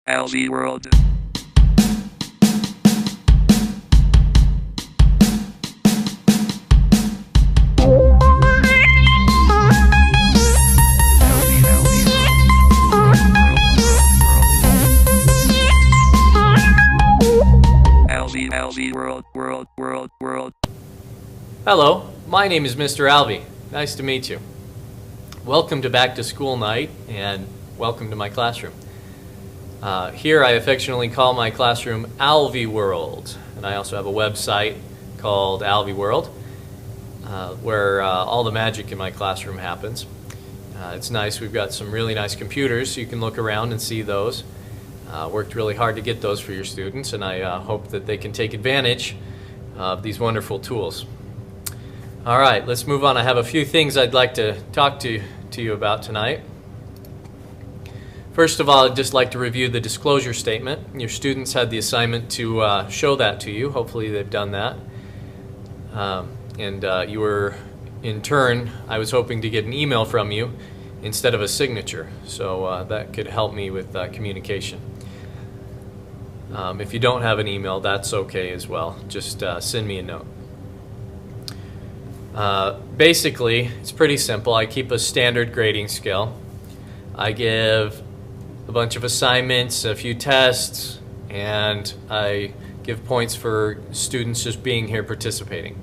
Alveyworld. World. Hello, my name is Mr. Alvey. Nice to meet you. Welcome to Back to School Night and welcome to my classroom. Here I affectionately call my classroom Alveyworld, and I also have a website called Alveyworld where all the magic in my classroom happens. It's nice. We've got some really nice computers so you can look around and see those. Worked really hard to get those for your students, and I hope that they can take advantage of these wonderful tools. All right, let's move on. I have a few things I'd like to talk to you about tonight. First of all, I'd just like to review the disclosure statement. Your students had the assignment to show that to you. Hopefully they've done that. You were, in turn, I was hoping to get an email from you instead of a signature, so that could help me with communication. If you don't have an email, that's okay as well. Just send me a note. Basically, it's pretty simple. I keep a standard grading scale. I give a bunch of assignments, a few tests, and I give points for students just being here participating.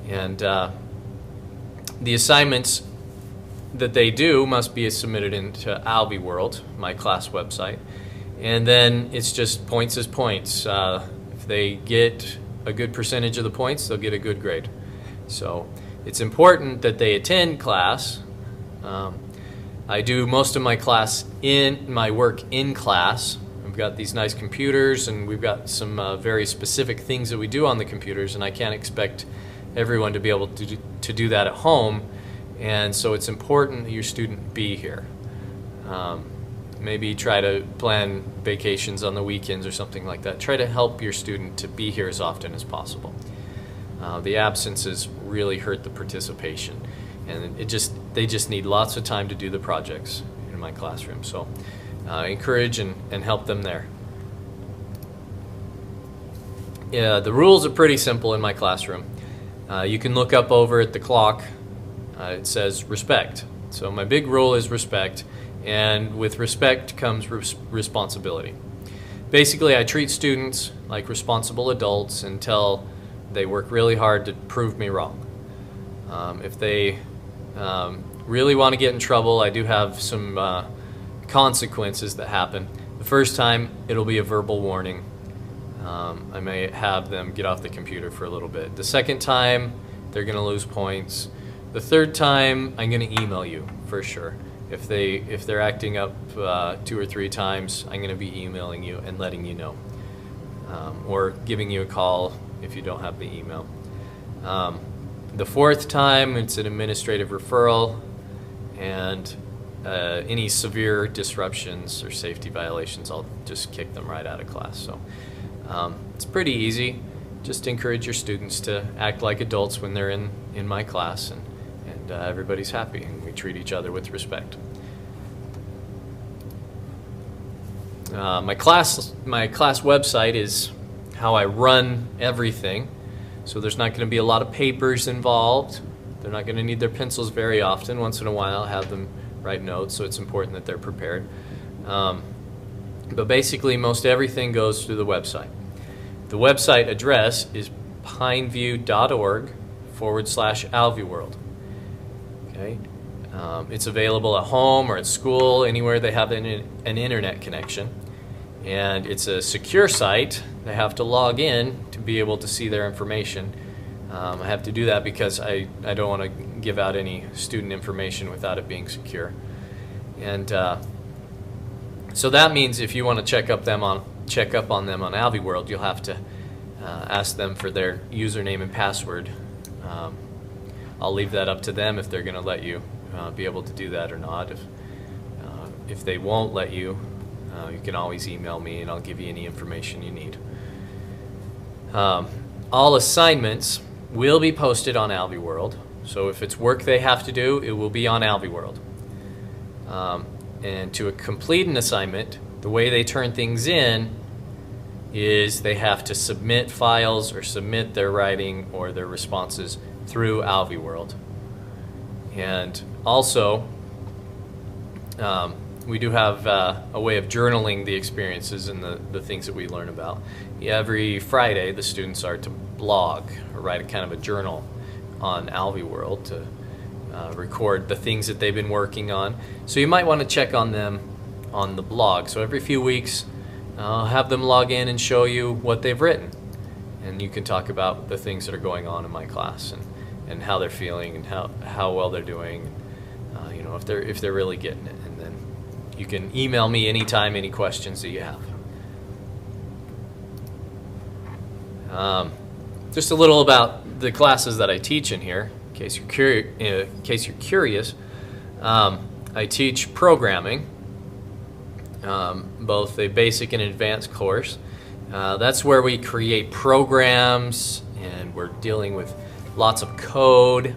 And the assignments that they do must be submitted into Alveyworld, my class website. And then it's just points as points. If they get a good percentage of the points, they'll get a good grade. So it's important that they attend class. I do most of my work in class. We've got these nice computers, and we've got some very specific things that we do on the computers, and I can't expect everyone to be able to do that at home. And so it's important that your student be here. Maybe try to plan vacations on the weekends or something like that. Try to help your student to be here as often as possible. The absences really hurt the participation, and they just need lots of time to do the projects in my classroom. So encourage and help them there. Yeah, the rules are pretty simple in my classroom. You can look up over at the clock. It says respect. So my big rule is respect, and with respect comes responsibility. Basically, I treat students like responsible adults until they work really hard to prove me wrong. If they really want to get in trouble, I do have some consequences that happen. The first time, it'll be a verbal warning. I may have them get off the computer for a little bit. The second time, they're going to lose points. The third time, I'm going to email you for sure. If they're acting up 2 or 3 times, I'm going to be emailing you and letting you know, or giving you a call if you don't have the email. The fourth time, it's an administrative referral, and any severe disruptions or safety violations, I'll just kick them right out of class. So it's pretty easy. Just encourage your students to act like adults when they're in my class, and everybody's happy, and we treat each other with respect. My class website is how I run everything, so there's not going to be a lot of papers involved. They're not going to need their pencils very often. Once in a while I'll have them write notes, so it's important that they're prepared. But basically most everything goes through the website. The website address is pineview.org/Alveyworld. Okay? It's available at home or at school, anywhere they have an internet connection. And it's a secure site. They have to log in to be able to see their information. I have to do that because I don't want to give out any student information without it being secure. And so that means if you want to check up on them on Alveyworld, you'll have to ask them for their username and password. I'll leave that up to them if they're going to let you be able to do that or not. If they won't let you, you can always email me and I'll give you any information you need. All assignments will be posted on Alveyworld, so if it's work they have to do, it will be on Alveyworld. And to complete an assignment, The way they turn things in is they have to submit files or submit their writing or their responses through Alveyworld. And also, we do have a way of journaling the experiences and the things that we learn about. Every Friday, the students are to blog or write a kind of a journal on Alveyworld to record the things that they've been working on. So you might want to check on them on the blog. So every few weeks, I'll have them log in and show you what they've written. And you can talk about the things that are going on in my class and how they're feeling and how well they're doing, if they're really getting it. And then you can email me anytime, any questions that you have. Just a little about the classes that I teach in here, in case you're curious. I teach programming, both a basic and advanced course. That's where we create programs, and we're dealing with lots of code.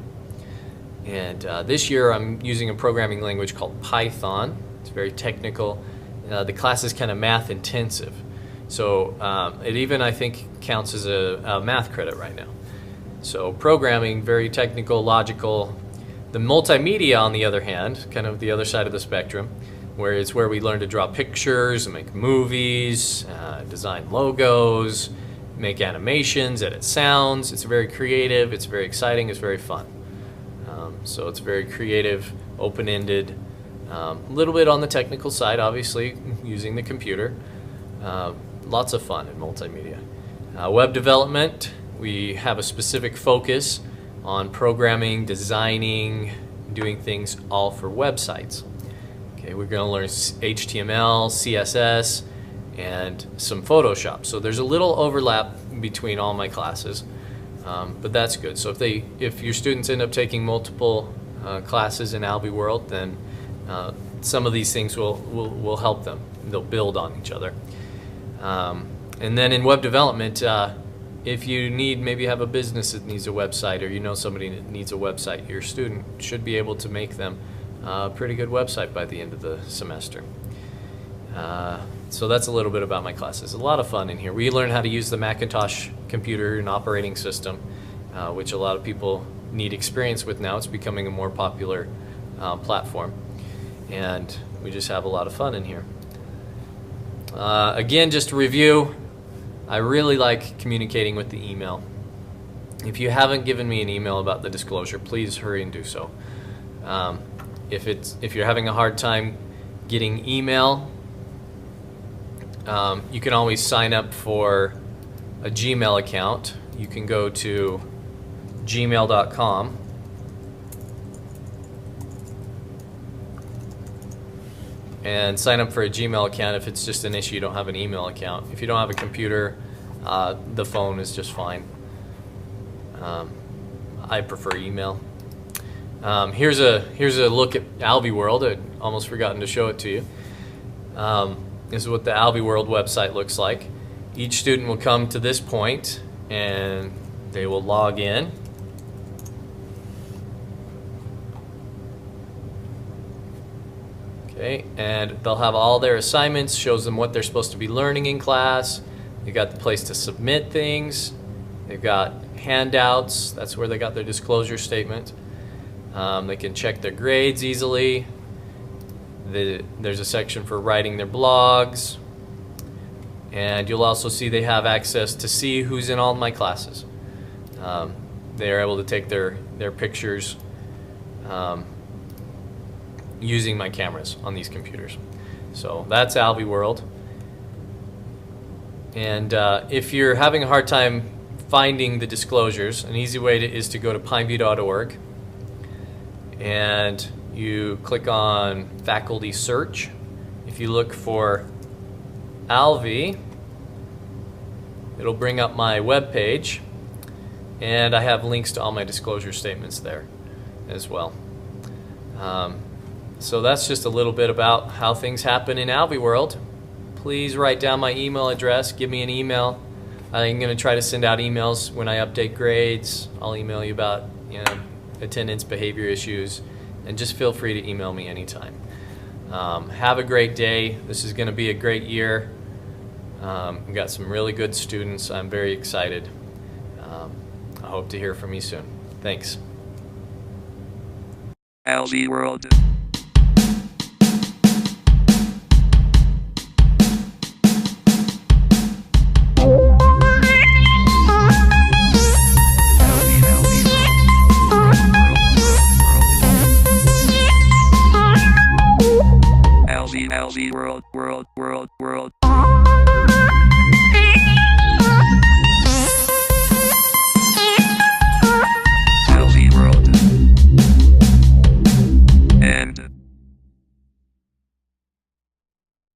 And this year I'm using a programming language called Python. It's very technical. The class is kind of math intensive. So it even, I think, counts as a math credit right now. So programming, very technical, logical. The multimedia, on the other hand, kind of the other side of the spectrum, where it's where we learn to draw pictures and make movies, design logos, make animations, edit sounds. It's very creative, it's very exciting, it's very fun. So it's very creative, open-ended, a little bit on the technical side, obviously, using the computer. Lots of fun in multimedia. Web development, we have a specific focus on programming, designing, doing things all for websites. Okay, we're going to learn HTML, CSS, and some Photoshop. So there's a little overlap between all my classes, but that's good. So if your students end up taking multiple classes in Alveyworld, then some of these things will help them. They'll build on each other. And then in web development, if you maybe have a business that needs a website, or you know somebody that needs a website, your student should be able to make them a pretty good website by the end of the semester. So that's a little bit about my classes. A lot of fun in here. We learn how to use the Macintosh computer and operating system, which a lot of people need experience with now. It's becoming a more popular platform. And we just have a lot of fun in here. Again, just to review, I really like communicating with the email. If you haven't given me an email about the disclosure, please hurry and do so. If you're having a hard time getting email, you can always sign up for a Gmail account. You can go to gmail.com and sign up for a Gmail account if it's just an issue you don't have an email account. If you don't have a computer, the phone is just fine. I prefer email. Here's a look at Alveyworld. I'd almost forgotten to show it to you. This is what the Alveyworld website looks like. Each student will come to this point and they will log in. Okay, and they'll have all their assignments, shows them what they're supposed to be learning in class. They've got the place to submit things. They've got handouts. That's where they got their disclosure statement. They can check their grades easily. There's a section for writing their blogs. And you'll also see they have access to see who's in all my classes. They are able to take their pictures using my cameras on these computers. So that's Alveyworld. And if you're having a hard time finding the disclosures, an easy way is to go to pineview.org and you click on faculty search. If you look for Alvey, it'll bring up my web page, and I have links to all my disclosure statements there as well. So that's just a little bit about how things happen in Alveyworld. Please write down my email address. Give me an email. I'm going to try to send out emails when I update grades. I'll email you about attendance, behavior issues, and just feel free to email me anytime. Have a great day. This is going to be a great year. We've got some really good students. I'm very excited. I hope to hear from you soon. Thanks. Alveyworld. Alveyworld, world.